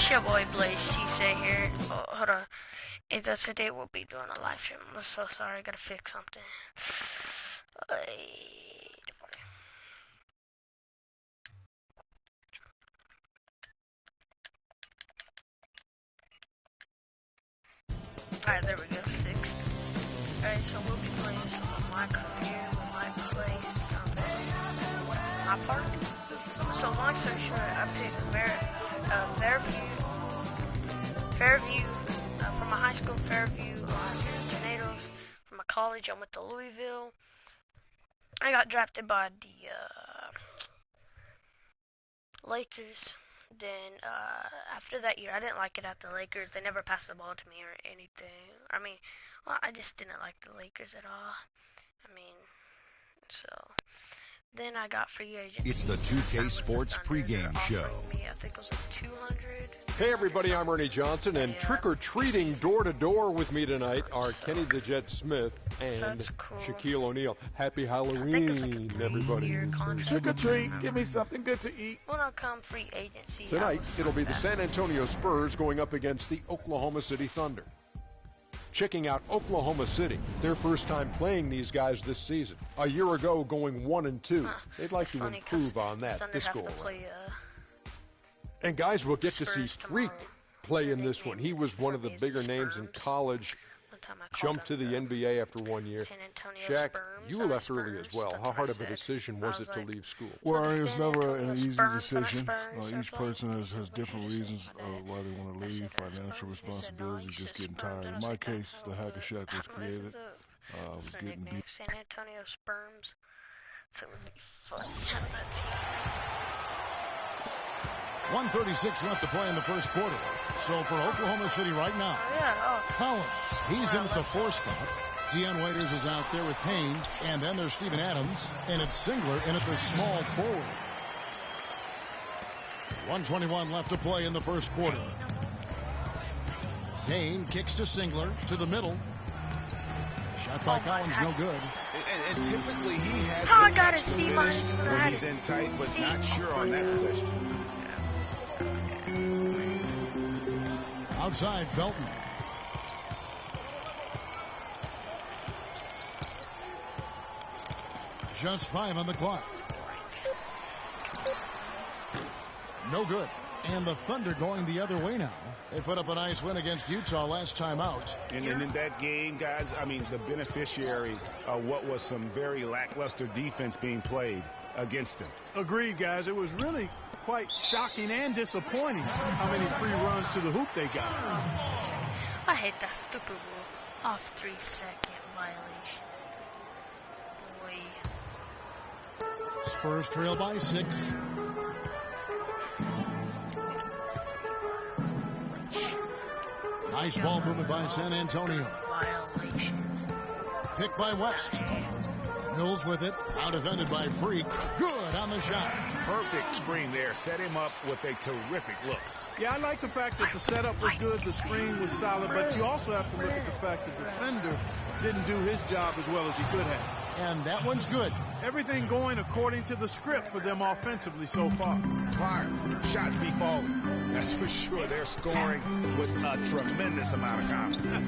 It's your boy Blaze GC here. Oh, hold on. Today we'll be doing a live stream. I'm so sorry, I gotta fix something. Alright, there we go, it's fixed. Alright, so we'll be playing some of my career. We might play some my part. So long story short, I picked Fairview, from my high school, Fairview, Tornadoes. From my college, I went to Louisville. I got drafted by the Lakers. Then after that year, I didn't like it at the Lakers. They never passed the ball to me or anything. I mean, well, I just didn't like the Lakers at all. I mean, so then I got free agency. It's the 2K Sports pregame show. Me, I think it was like 200. Hey everybody, I'm Ernie Johnson, and trick-or-treating door-to-door with me tonight are Kenny the Jet Smith and Shaquille O'Neal. Happy Halloween, everybody. Trick-or-treat, give me something good to eat. When I come free agency. Tonight, it'll be the San Antonio Spurs going up against the Oklahoma City Thunder. Checking out Oklahoma City, their first time playing these guys this season. A year ago, going 1-2. They'd like to improve on that this go around. And guys, we'll get to see Freak play in this one. He was one of the bigger names in college. Jumped to the NBA after 1 year. Shaq, you left early as well. How hard of a decision was it to leave school? Well, it was never an easy decision. Each person has different reasons why they want to leave. Financial responsibility, just getting tired. In my case, the Hack of Shaq was created. I was getting beat. San Antonio Sperms. So it would be fun having that team. 1:36 left to play in the first quarter. So for Oklahoma City right now, Collins, he's in at the 4 spot. Deion Waiters is out there with Payne, and then there's Steven Adams, and it's Singler in at the small forward. 1:21 left to play in the first quarter. Payne kicks to Singler to the middle. Shot by Collins, no good. And typically he has protection when he's in tight, but not sure on that possession. Outside, Felton. Just 5 on the clock. No good. And the Thunder going the other way now. They put up a nice win against Utah last time out. And in that game, guys, I mean, the beneficiary of what was some very lackluster defense being played against them. Agreed, guys. It was really quite shocking and disappointing how many free runs to the hoop they got. I hate that stupid rule. Off 3-second violation. Boy. Spurs trail by 6. Nice ball movement by San Antonio. Violation. Picked by West. Mills with it. Out defended by Freak. Good on the shot. Perfect screen there. Set him up with a terrific look. Yeah, I like the fact that the setup was good, the screen was solid, but you also have to look at the fact that the defender didn't do his job as well as he could have. And that one's good. Everything going according to the script for them offensively so far. Clark, shots be falling. That's for sure. They're scoring with a tremendous amount of confidence.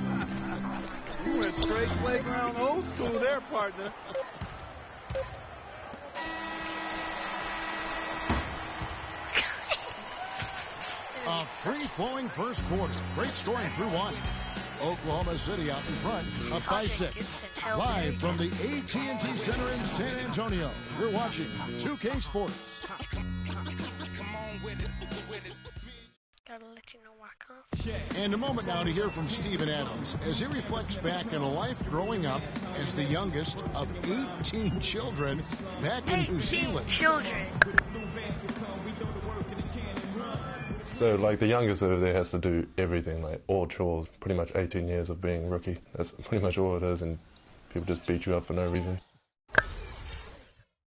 You went straight playground old school there, partner. A free-flowing first quarter. Great scoring through 1. Oklahoma City out in front, up by 6. Live from the AT&T Center in San Antonio, you're watching 2K Sports. Gotta let you know where I come. And a moment now to hear from Steven Adams as he reflects back on a life growing up as the youngest of 18 children back in New Zealand. Children. So, like, the youngest over there has to do everything, like, all chores, pretty much 18 years of being rookie. That's pretty much all it is, and people just beat you up for no reason.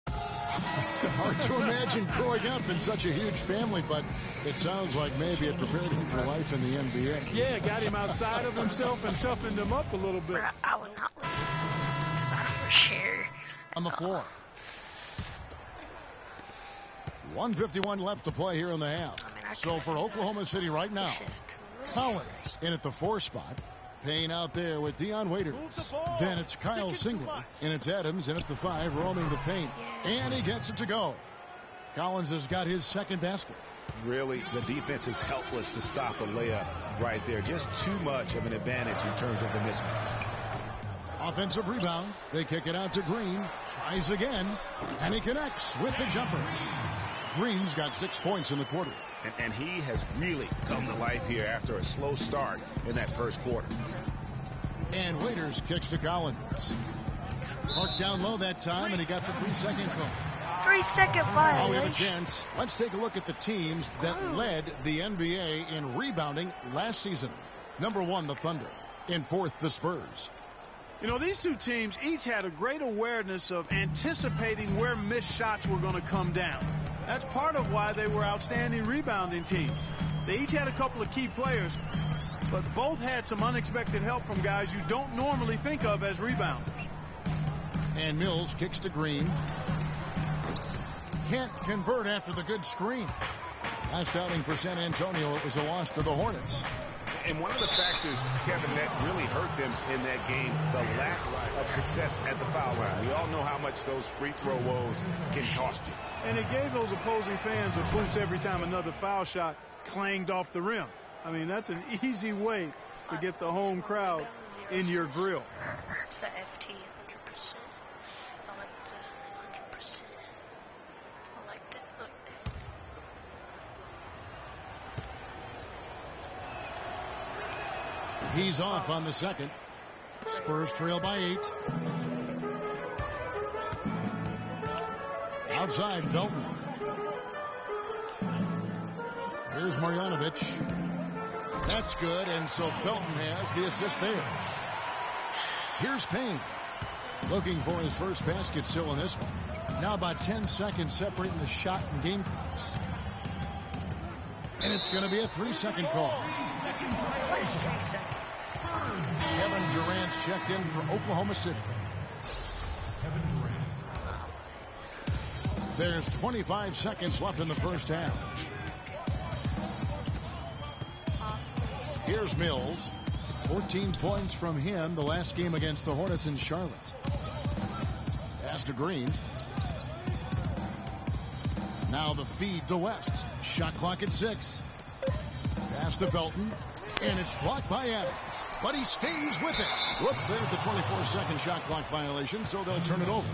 Hard to imagine growing up in such a huge family, but it sounds like maybe it prepared him for life in the NBA. Yeah, got him outside of himself and toughened him up a little bit. I would not listen. For sure. On the floor. 1:51 left to play here in the half. I mean, So for Oklahoma City right now, Collins in at the 4 spot. Payne out there with Dion Waiters. Then it's Kyle Singler. And it's Adams in at the 5, roaming the paint. And he gets it to go. Collins has got his second basket. Really, the defense is helpless to stop a layup right there. Just too much of an advantage in terms of the mismatch. Offensive rebound. They kick it out to Green. Tries again. And he connects with the jumper. Green's got 6 points in the quarter. And he has really come to life here after a slow start in that first quarter. And Waiters kicks to Collins. Marked down low that time, and he got the 3-second call. 3-second violation. Now we have a chance. Let's take a look at the teams that led the NBA in rebounding last season. Number 1, the Thunder. In 4th, the Spurs. You know, these two teams each had a great awareness of anticipating where missed shots were going to come down. That's part of why they were outstanding rebounding teams. They each had a couple of key players, but both had some unexpected help from guys you don't normally think of as rebounders. And Mills kicks to Green. Can't convert after the good screen. Last outing for San Antonio, it was a loss to the Hornets. And one of the factors, Kevin, that really hurt them in that game, the lack of success at the foul line. We all know how much those free throw woes can cost you. And it gave those opposing fans a boost every time another foul shot clanged off the rim. I mean, that's an easy way to get the home crowd in your grill. It's the FT 100%. I like the 100%. I like that. He's off on the second. Spurs trail by 8. Outside, Felton. Here's Marjanovic. That's good, and so Felton has the assist there. Here's Payne. Looking for his first basket still in this one. Now about 10 seconds separating the shot and game clocks. And it's going to be a 3-second call. What is 3 seconds? Kevin Durant's checked in for Oklahoma City. There's 25 seconds left in the first half. Here's Mills. 14 points from him the last game against the Hornets in Charlotte. Pass to Green. Now the feed to West. Shot clock at 6. Pass to Felton. And it's blocked by Adams. But he stays with it. Whoops, there's the 24-second shot clock violation, so they'll turn it over.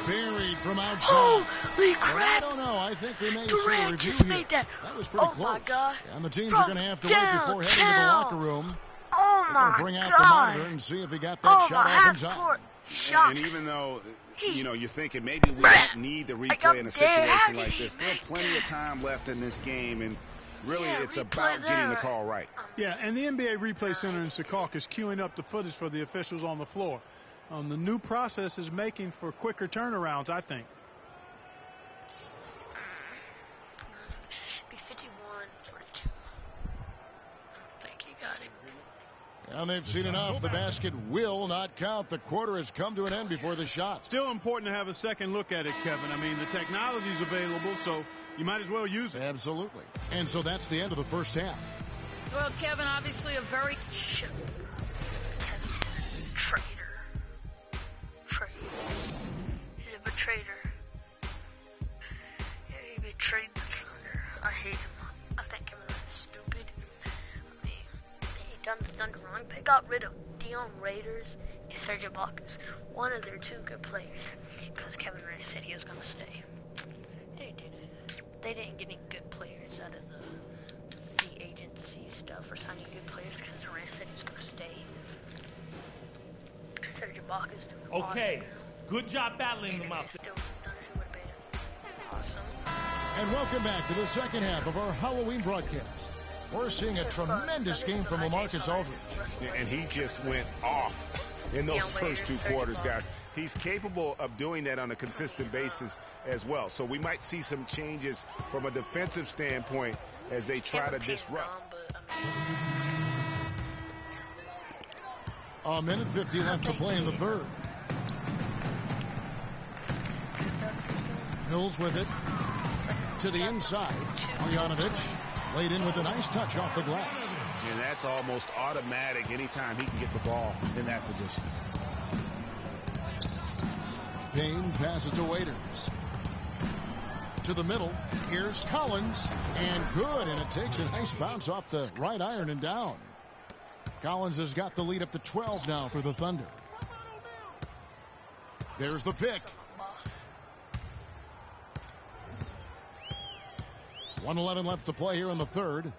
Buried from outside. Holy crap! I don't know. I think we may see a Durant review just here. made that. That was pretty Oh close. my God. And the teams are going to have to wait before heading to the locker room. Oh They're my going to bring out God. the monitor and see if he got that shot off in time. half-court shot. And even though, you know, you're thinking maybe we don't need the replay in a situation like this, there's plenty of time left in this game, and really it's about getting the call right. Yeah, and the NBA Replay Center in Secaucus is queuing up the footage for the officials on the floor. The new process is making for quicker turnarounds, I think. Be 51-42. I think he got it. And they've seen enough. The basket will not count. The quarter has come to an end before the shot. Still important to have a second look at it, Kevin. I mean, the technology's available, so you might as well use it. Absolutely. And so that's the end of the first half. Well, Kevin, obviously a very... Traitor. He's a betrayer. Yeah, he betrayed the Thunder. I hate him. I think Kevin Durant is stupid. I mean, he done the Thunder wrong. They got rid of Dion Waiters and Serge Ibaka, one of their 2 good players, because Kevin Durant said he was going to stay. They didn't. They didn't get any good players out of the free agency stuff or signing good players because Durant said he was going to stay. Serge Ibaka's doing Okay, awesome. good job battling them out there. Still, Thunder would have been awesome. And welcome back to the second half of our Halloween broadcast. We're seeing a tremendous game from LaMarcus Aldridge. And he just went off in those first 2 quarters, guys. He's capable of doing that on a consistent basis as well. So we might see some changes from a defensive standpoint as they try to disrupt. A minute 50 left to play in the third. Mills with it. To the inside. Marjanovic laid in with a nice touch off the glass. And that's almost automatic anytime he can get the ball in that position. Payne passes to Waiters. To the middle. Here's Collins. And good. And it takes a nice bounce off the right iron and down. Collins has got the lead up to 12 now for the Thunder. There's the pick. 1:11 left to play here in the third.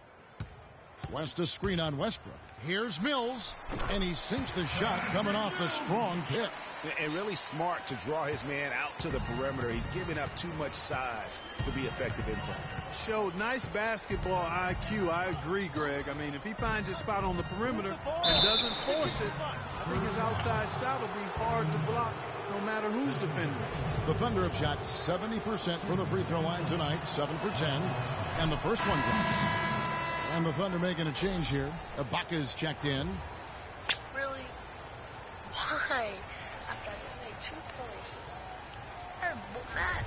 West a screen on Westbrook. Here's Mills. And he sinks the shot coming off the strong pick. And really smart to draw his man out to the perimeter. He's giving up too much size to be effective inside. Showed nice basketball IQ. I agree, Greg. I mean, if he finds his spot on the perimeter and doesn't force it, I think his outside shot will be hard to block no matter who's defending. The Thunder have shot 70% from the free throw line tonight, 7 for 10, and the first one goes. And the Thunder making a change here. Ibaka's checked in. Really? Why? After I just made 2 points. I'm mad.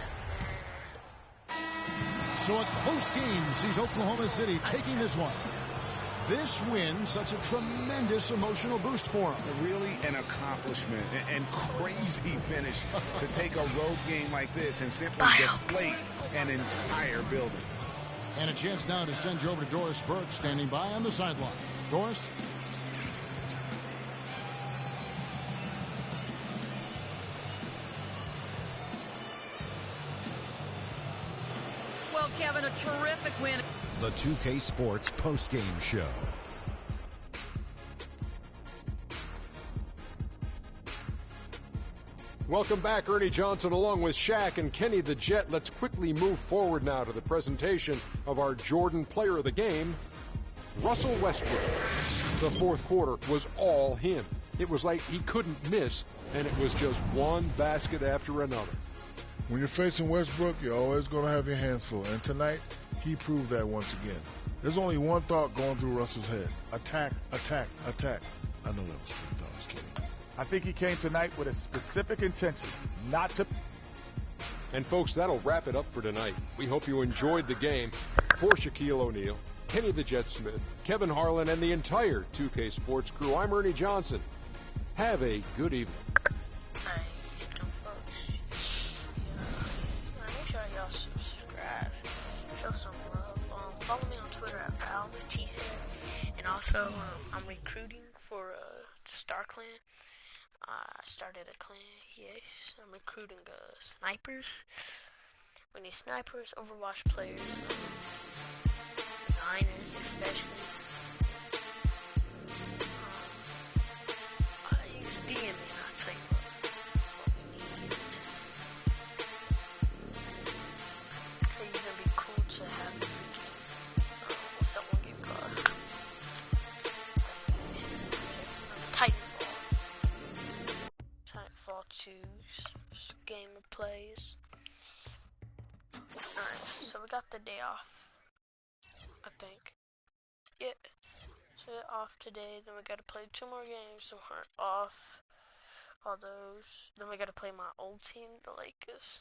So a close game sees Oklahoma City taking this one. This win, such a tremendous emotional boost for them. Really an accomplishment and crazy finish to take a road game like this and simply deflate an entire building. And a chance now to send you over to Doris Burke, standing by on the sideline. Doris? Well, Kevin, a terrific win. The 2K Sports postgame show. Welcome back, Ernie Johnson along with Shaq and Kenny the Jet. Let's quickly move forward now to the presentation of our Jordan Player of the Game, Russell Westbrook. The fourth quarter was all him. It was like he couldn't miss, and it was just one basket after another. When you're facing Westbrook, you're always going to have your hands full. And tonight, he proved that once again. There's only one thought going through Russell's head. Attack, attack, attack. I know that was 3 thoughts, Kenny. I think he came tonight with a specific intention, not to. And folks, that'll wrap it up for tonight. We hope you enjoyed the game. For Shaquille O'Neal, Kenny the Jet Smith, Kevin Harlan, and the entire 2K Sports crew, I'm Ernie Johnson. Have a good evening. Make sure y'all subscribe. Show some love. Follow me on Twitter at PalTZ. And also, I'm recruiting for Star Clan. I started a clan, yes. I'm recruiting snipers. We need snipers, Overwatch players, designers especially. DM me and I'll tell you what we need. It's gonna be cool to have someone get Titanfall 2's game of plays. Alright, so we got the day off, I think. Yeah, so off today, then we gotta play 2 more games, so we're off all those. Then we gotta play my old team, the Lakers.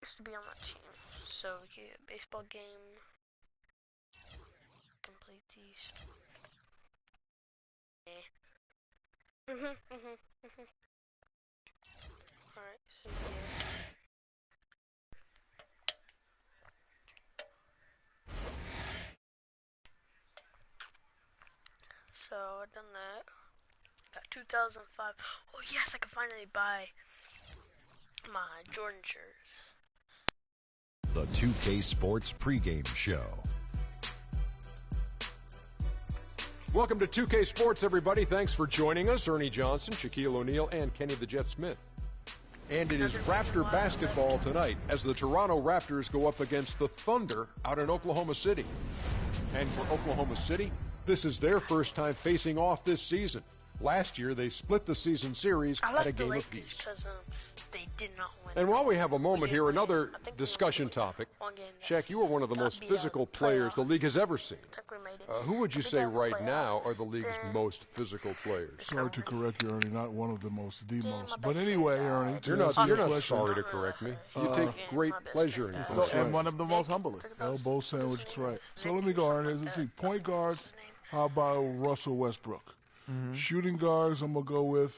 Used to be on that team, so we get a baseball game, complete these. Alright, so yeah. So I've done that. Got 2005. Oh yes, I can finally buy my Jordan shirts. The 2K Sports pregame show. Welcome to 2K Sports, everybody. Thanks for joining us. Ernie Johnson, Shaquille O'Neal, and Kenny the Jet Smith. And it is Raptor basketball tonight as the Toronto Raptors go up against the Thunder out in Oklahoma City. And for Oklahoma City, this is their first time facing off this season. Last year, they split the season series at a game apiece. They did not win. And while we have a moment here, another discussion topic. Shaq, you are one of the most physical players the league has ever seen. Who would you say right now are the league's most physical players? Sorry to correct you, Ernie. Not one of the most, the most. But anyway, Ernie, you're not sorry to correct me. You take great pleasure in it. And one of the most humblest. Elbow sandwich, that's right. So let me go, Ernie. Let's see. Point guards, how about Russell Westbrook? Shooting guards, I'm going to go with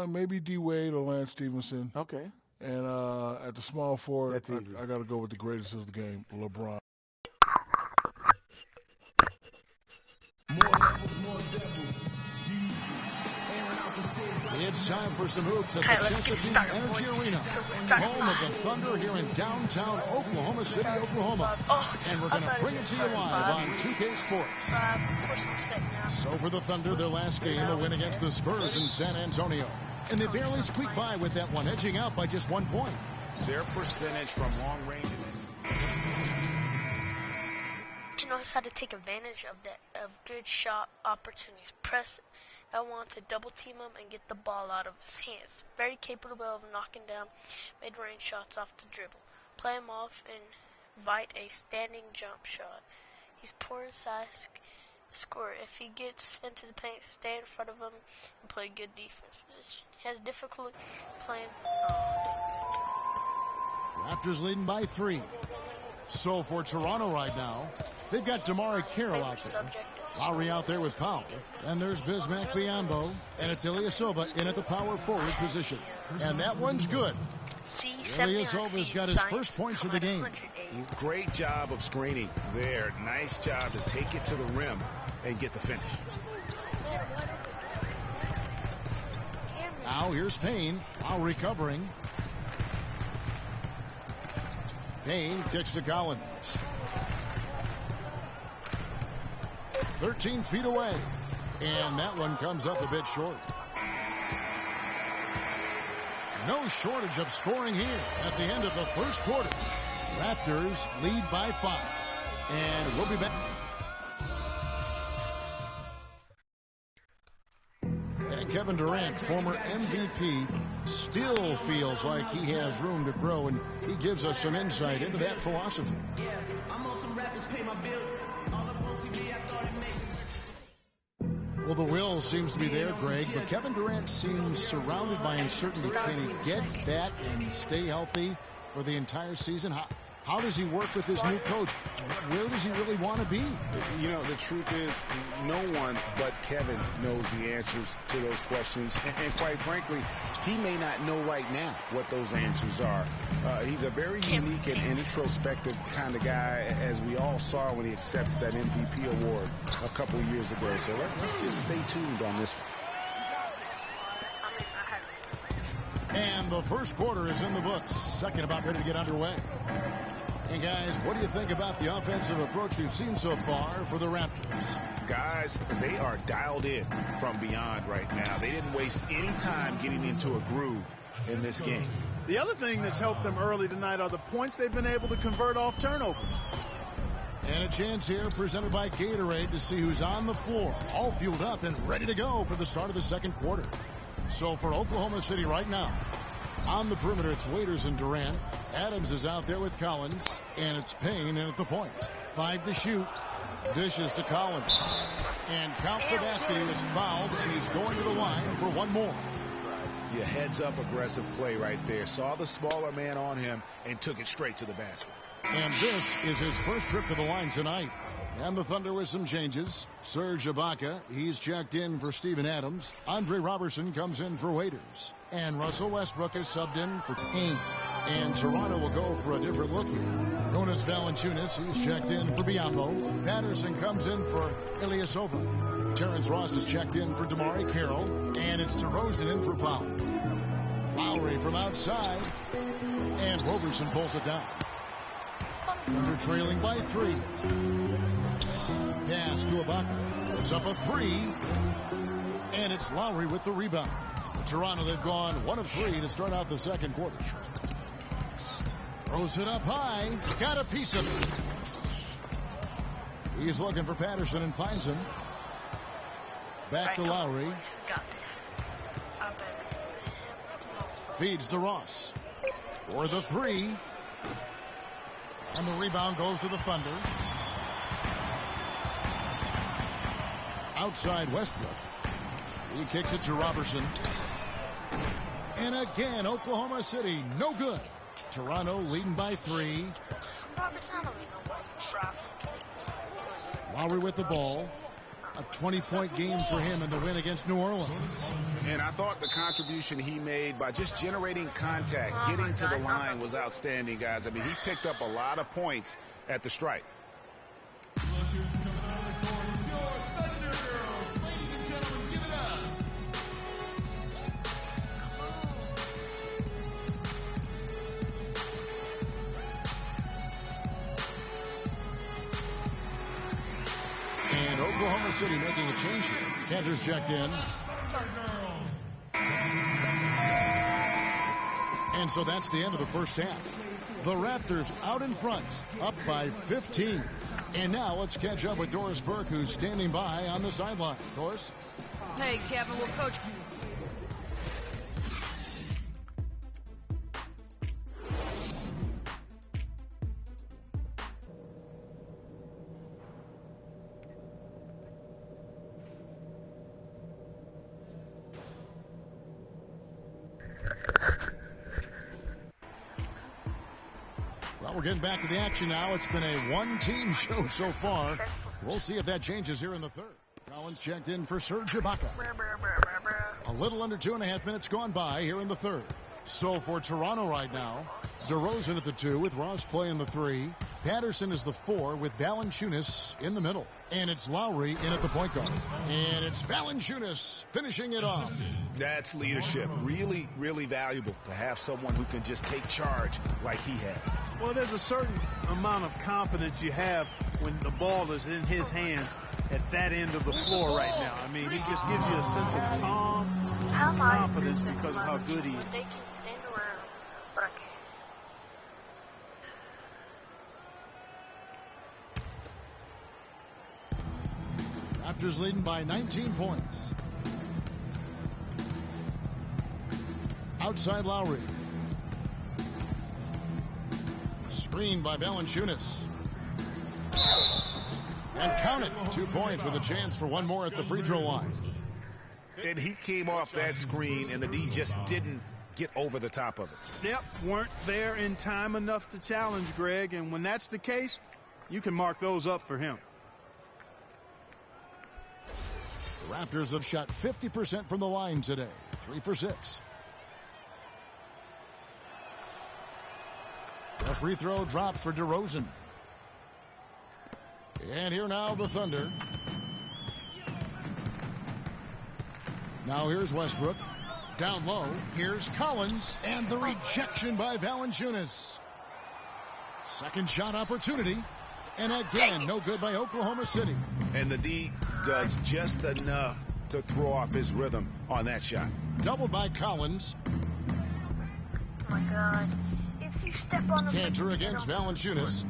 maybe D. Wade or Lance Stevenson. Okay. And at the small forward, That's easy. I got to go with the greatest of the game, LeBron. It's time for some hoops at the Chesapeake Energy Arena, home of the Thunder here in downtown Oklahoma City, Oklahoma. And we're going to bring it to you live on 2K Sports. So for the Thunder, their last game, a win against the Spurs in San Antonio. And they barely squeaked by with that one, edging out by just 1 point. Their percentage from long range. Knows how to take advantage of good shot opportunities. Press L1 to double team him and get the ball out of his hands. Very capable of knocking down mid-range shots off the dribble. Play him off and invite a standing jump shot. He's poor size scorer. If he gets into the paint, stay in front of him and play good defense position. He has difficulty playing. Raptors leading by 3. So for Toronto right now, they've got DeMar Carroll out there. Lowry out there with Powell. And there's Bismack Biyombo. And it's Ilyasova in at the power forward position. And that one's good. Ilyasova's got his first points of the game. Great job of screening there. Nice job to take it to the rim and get the finish. Now here's Payne. While recovering. Payne kicks to Collins. 13 feet away. And that one comes up a bit short. No shortage of scoring here at the end of the first quarter. Raptors lead by 5. And we'll be back. And Kevin Durant, former MVP, still feels like he has room to grow, and he gives us some insight into that philosophy. Yeah, I'm on some rappers pay my bill. All up on TV, I thought it made. Well, the will seems to be there, Greg, but Kevin Durant seems surrounded by uncertainty. Can he get that and stay healthy for the entire season? How does he work with his new coach? Where does he really want to be? You know, the truth is, no one but Kevin knows the answers to those questions. And quite frankly, he may not know right now what those answers are. He's a very unique and introspective kind of guy, as we all saw when he accepted that MVP award a couple years ago. So let's just stay tuned on this one. And the first quarter is in the books. Second about ready to get underway. And guys, what do you think about the offensive approach we've seen so far for the Raptors? Guys, they are dialed in from beyond right now. They didn't waste any time getting into a groove in this game. The other thing that's helped them early tonight are the points they've been able to convert off turnovers. And a chance here presented by Gatorade to see who's on the floor, all fueled up and ready to go for the start of the second quarter. So for Oklahoma City right now, on the perimeter, it's Waiters and Durant. Adams is out there with Collins, and it's Payne in at the point. 5 to shoot. Dishes to Collins. And count the basket. He was fouled, and he's going to the line for one more. Yeah, heads-up aggressive play right there. Saw the smaller man on him and took it straight to the basket. And this is his first trip to the line tonight. And the Thunder with some changes. Serge Ibaka, he's checked in for Steven Adams. Andre Robertson comes in for Waiters. And Russell Westbrook is subbed in for Payne. And Toronto will go for a different look here. Jonas Valanciunas, he's checked in for Biyombo. Patterson comes in for Ilyasova. Terrence Ross is checked in for DeMar Carroll. And it's DeRozan in for Powell. Lowry from outside. And Robertson pulls it down. They're trailing by 3. Pass to Ibaka. It's up a 3. And it's Lowry with the rebound. Toronto, they've gone 1 of 3 to start out the second quarter. Throws it up high. Got a piece of it. He's looking for Patterson and finds him. Back to Lowry. Got this. Feeds to Ross. For the three. And the rebound goes to the Thunder. Outside Westbrook. He kicks it to Robertson. And again, Oklahoma City, no good. Toronto leading by 3. Lowry with the ball. A 20-point game for him in the win against New Orleans. And I thought the contribution he made by just generating contact, getting to the line was outstanding, guys. I mean, he picked up a lot of points at the stripe. Oklahoma City making a change here. Cantor's checked in. And so that's the end of the first half. The Raptors out in front, up by 15. And now let's catch up with Doris Burke, who's standing by on the sideline. Doris? Hey, Kevin, well, Coach... Well, we're getting back to the action now. It's been a one-team show so far. We'll see if that changes here in the third. Collins checked in for Serge Ibaka. A little under 2.5 minutes gone by here in the third. So for Toronto right now, DeRozan at the 2 with Ross playing the 3. Patterson is the 4 with Valanciunas in the middle. And it's Lowry in at the point guard. And it's Valanciunas finishing it off. That's leadership. Really, really valuable to have someone who can just take charge like he has. Well, there's a certain amount of confidence you have when the ball is in his hands at that end of the floor right now. I mean, he just gives you a sense of calm and confidence because of how good he is. They can stand around, but I can't. Raptors leading by 19 points. Outside Lowry. Screened by Valanciunas. And count it. 2 points with a chance for one more at the free throw line. And he came off that screen, and the D just didn't get over the top of it. Yep, weren't there in time enough to challenge Greg, and when that's the case, you can mark those up for him. The Raptors have shot 50% from the line today. 3 for 6. A free throw dropped for DeRozan. And here now the Thunder. Now here's Westbrook. Down low. Here's Collins. And the rejection by Valanciunas. Second shot opportunity. And again, no good by Oklahoma City. And the D does just enough to throw off his rhythm on that shot. Doubled by Collins. Oh my God. If you step on him... Cantor against Valanciunas.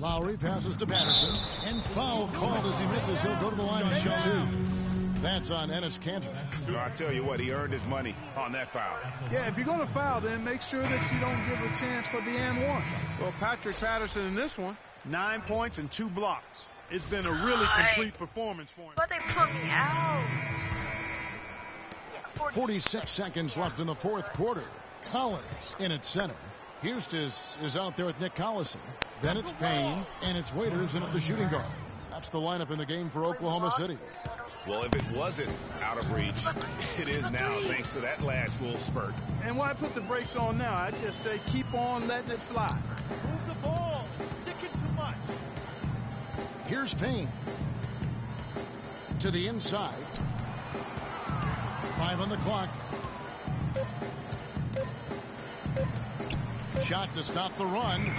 Lowry passes to Patterson. And foul called as he misses. He'll go to the line and shoot 2. That's on Enes Kanter. Well, I tell you what, he earned his money on that foul. Yeah, if you're going to foul, then make sure that you don't give a chance for the and one. Well, Patrick Patterson in this one, 9 points and 2 blocks. It's been a really complete performance for him. But they put me out. Yeah, 46 seconds left in the fourth quarter. Collins in at center. Hustis is out there with Nick Collison. Then it's Payne, and it's Waiters in at the shooting guard. That's the lineup in the game for Oklahoma City. Well, if it wasn't out of reach, it is now thanks to that last little spurt. And why put the brakes on now? I just say keep on letting it fly. Move the ball. Sticking too much. Here's Payne. To the inside. 5 on the clock. Shot to stop the run.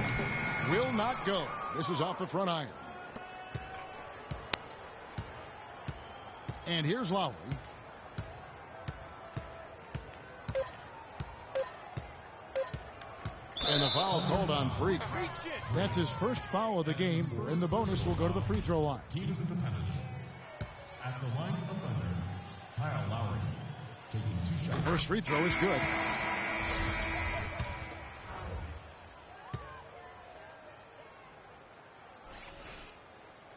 Will not go. This is off the front iron. And here's Lowry. And the foul called on Freak. That's his first foul of the game. And the bonus will go to the free throw line. Team is a penalty. At the line of the Thunder, Kyle Lowry taking 2 shots. First free throw is good.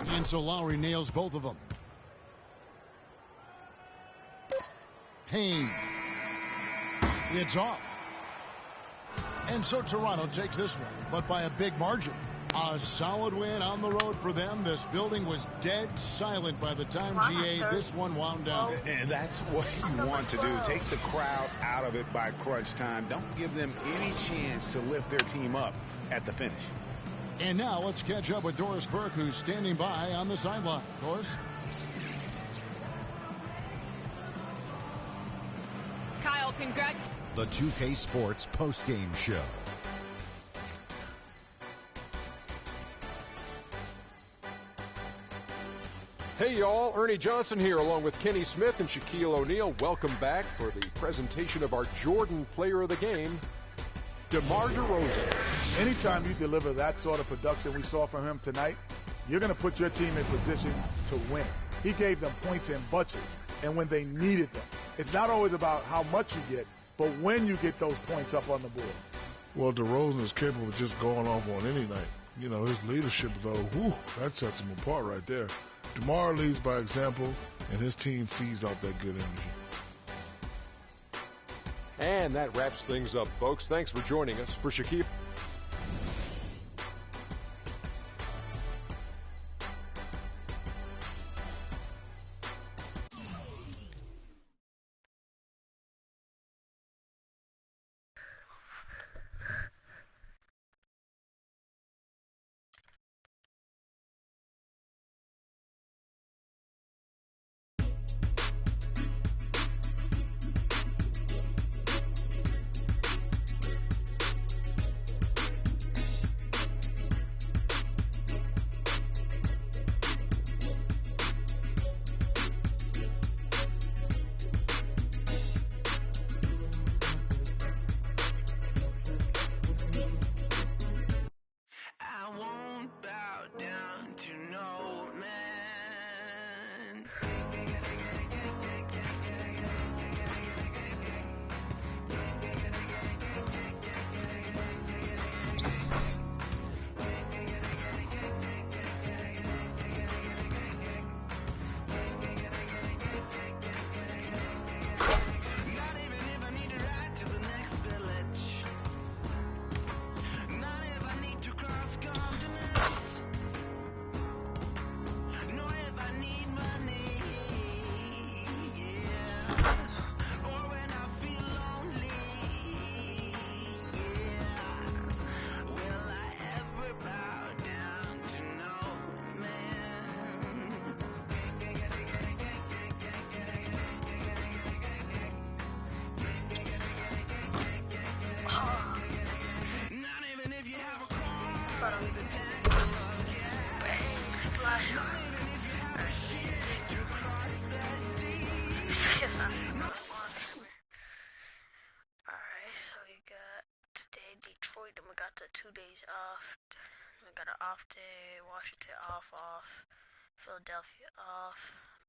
And so Lowry nails both of them. Payne. It's off. And so Toronto takes this one, but by a big margin. A solid win on the road for them. This building was dead silent by the time, GA, this one wound down. And that's what you want to do. Take the crowd out of it by crunch time. Don't give them any chance to lift their team up at the finish. And now let's catch up with Doris Burke, who's standing by on the sideline. Doris? Kyle, congrats. The 2K Sports postgame show. Hey y'all, Ernie Johnson here along with Kenny Smith and Shaquille O'Neal. Welcome back for the presentation of our Jordan Player of the Game, DeMar DeRozan. Anytime you deliver that sort of production we saw from him tonight, you're going to put your team in position to win. He gave them points in bunches, and when they needed them. It's not always about how much you get, but when you get those points up on the board. Well, DeRozan is capable of just going off on any night. You know, his leadership, though, that sets him apart right there. DeMar leads by example, and his team feeds off that good energy. And that wraps things up, folks. Thanks for joining us. For Shaquille. And we got the 2 days off. We got an off day. Washington off. Philadelphia off.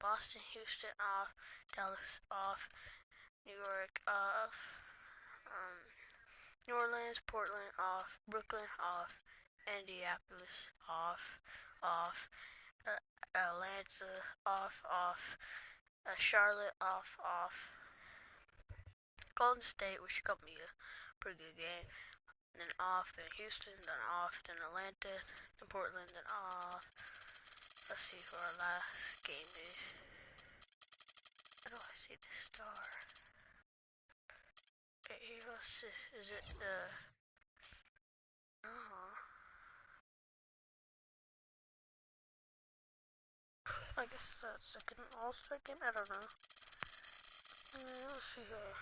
Boston, Houston off. Dallas off. New York off. New Orleans, Portland off. Brooklyn off. Indianapolis off. Atlanta off. Charlotte off. Golden State, which got me a pretty good game. Then off, then Houston, then off, then Atlanta, then Portland, then off. Let's see who our last game is. How do I see the star? Right here, what's this? Is it the... I guess that's second All-Star game? I don't know. Let's see here.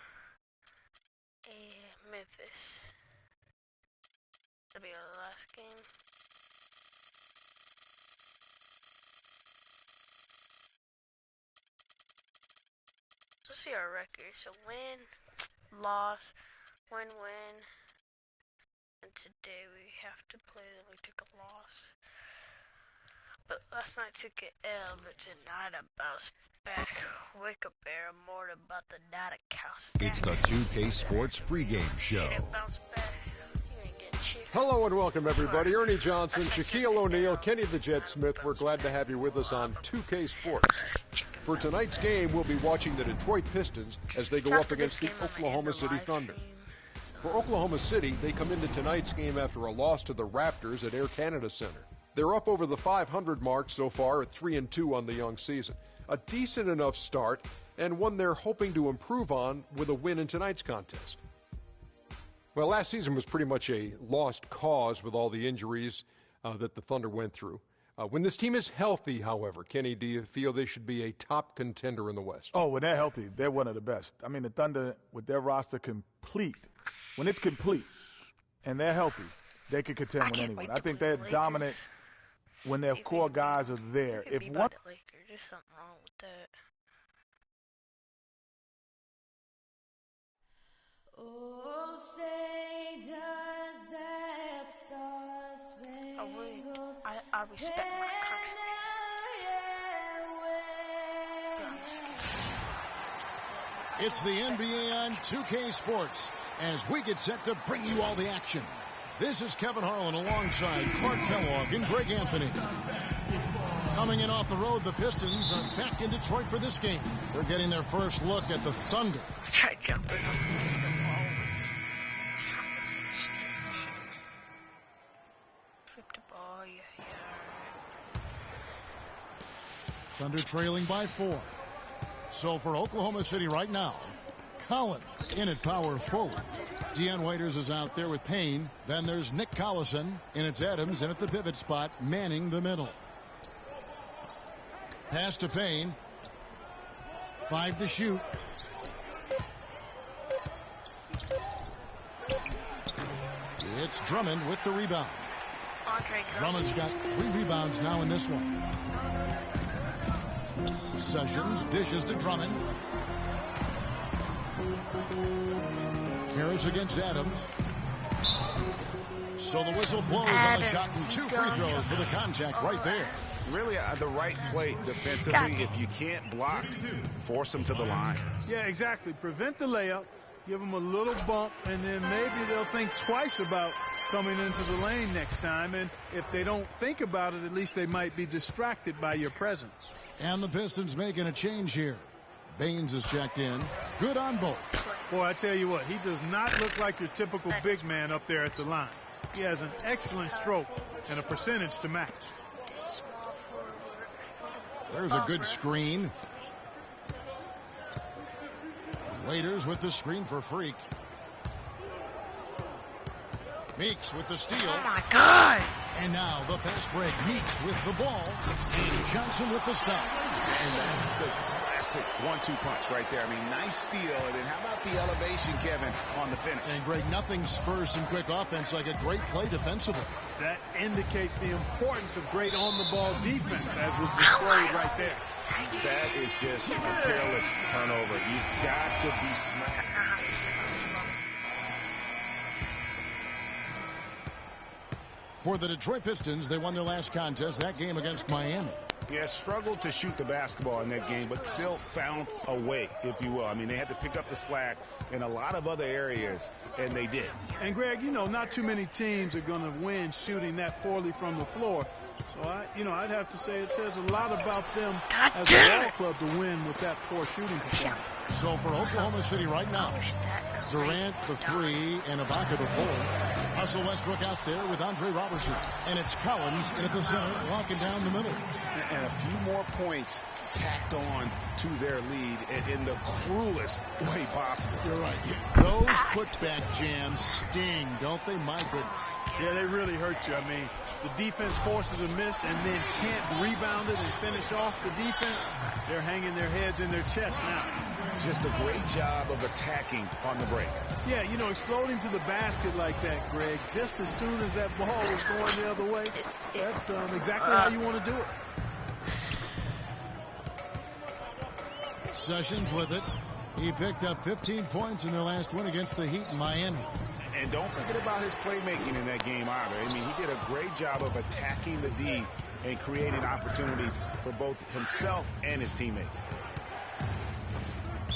Memphis. That'll be our last game. Let's see our record. So win, loss, win. And today we have to play, then we took a loss. But last night took an L, but tonight I bounced back wake up there more about the data cows. It's the 2K Sports pregame show. Hello and welcome, everybody. Ernie Johnson, Shaquille O'Neal, Kenny the Jet Smith. We're glad to have you with us on 2K Sports. For tonight's game, we'll be watching the Detroit Pistons as they go up against the Oklahoma City Thunder. For Oklahoma City, they come into tonight's game after a loss to the Raptors at Air Canada Center. They're up over the 500 mark so far at 3-2 on the young season. A decent enough start, and one they're hoping to improve on with a win in tonight's contest. Well, last season was pretty much a lost cause with all the injuries that the Thunder went through. When this team is healthy, however, Kenny, do you feel they should be a top contender in the West? Oh, when they're healthy, they're one of the best. I mean, the Thunder, with their roster complete, when it's complete and they're healthy, they can contend with anyone. I think they're dominant when their core guys are there. If one, there's something wrong with that. Oh, say does that star-spangled I respect my country. It's the NBA on 2K Sports as we get set to bring you all the action. This is Kevin Harlan alongside Clark Kellogg and Greg Anthony. Coming in off the road, the Pistons are back in Detroit for this game. They're getting their first look at the Thunder. Try jumping up the ball. Flip the ball, yeah. Thunder trailing by 4. So for Oklahoma City right now, Collins in at power forward. Dion Waiters is out there with Payne. Then there's Nick Collison, and it's Adams in at the pivot spot, manning the middle. Pass to Payne. 5 to shoot. It's Drummond with the rebound. Drummond's got 3 rebounds now in this one. Sessions dishes to Drummond. Harris against Adams. So the whistle blows on the shot and 2 free throws for the contact right there. Really the right play defensively. If you can't block, force them to the line. Yeah, exactly. Prevent the layup, give them a little bump, and then maybe they'll think twice about coming into the lane next time. And if they don't think about it, at least they might be distracted by your presence. And the Pistons making a change here. Baines is checked in. Good on both. Boy, I tell you what, he does not look like your typical big man up there at the line. He has an excellent stroke and a percentage to match. There's a good screen. Waiters with the screen for Freak. Meeks with the steal. Oh, my God. And now the fast break. Meeks with the ball. And Johnson with the stop. And that's the classic 1-2 punch right there. I mean, nice steal. And then how about the elevation, Kevin, on the finish? And, Greg, nothing spurs some quick offense like a great play defensively. That indicates the importance of great on-the-ball defense, as was displayed right there. That is just a careless turnover. You've got to be smart. For the Detroit Pistons, they won their last contest, that game against Miami. Yeah, struggled to shoot the basketball in that game, but still found a way, if you will. I mean, they had to pick up the slack in a lot of other areas, and they did. And, Greg, you know, not too many teams are going to win shooting that poorly from the floor. So, I'd have to say it says a lot about them as a ball club to win with that poor shooting performance. So for Oklahoma City right now, Durant the 3 and Ibaka the 4. Russell Westbrook out there with Andre Robertson. And it's Collins in at the center, locking down the middle. And a few more points tacked on to their lead in the cruelest way possible. You're right. Those putback jams sting, don't they? My goodness. Yeah, they really hurt you. I mean, the defense forces a miss and then can't rebound it and finish off the defense. They're hanging their heads in their chest now. Just a great job of attacking on the break. Yeah, exploding to the basket like that, Greg, just as soon as that ball was going the other way, that's exactly how you want to do it. Sessions with it. He picked up 15 points in their last win against the Heat in Miami. And don't forget about his playmaking in that game either. I mean, he did a great job of attacking the D and creating opportunities for both himself and his teammates.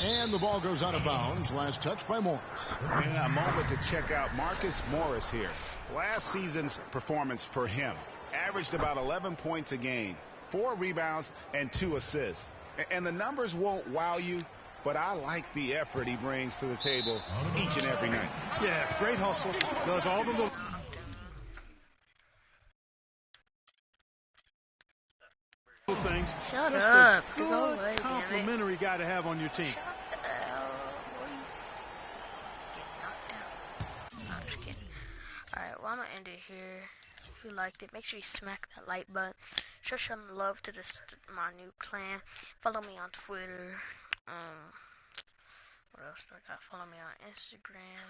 And the ball goes out of bounds. Last touch by Morris. And a moment to check out Marcus Morris here. Last season's performance for him averaged about 11 points a game, 4 rebounds, and 2 assists. And the numbers won't wow you, but I like the effort he brings to the table each and every night. Yeah, great hustle. Does all the little things. Shut Just up. a good complimentary guy to have on your team. Alright, well, I'm gonna end it here. If you liked it, make sure you smack that like button. Show some love to my new clan. Follow me on Twitter. What else do I got? Follow me on Instagram.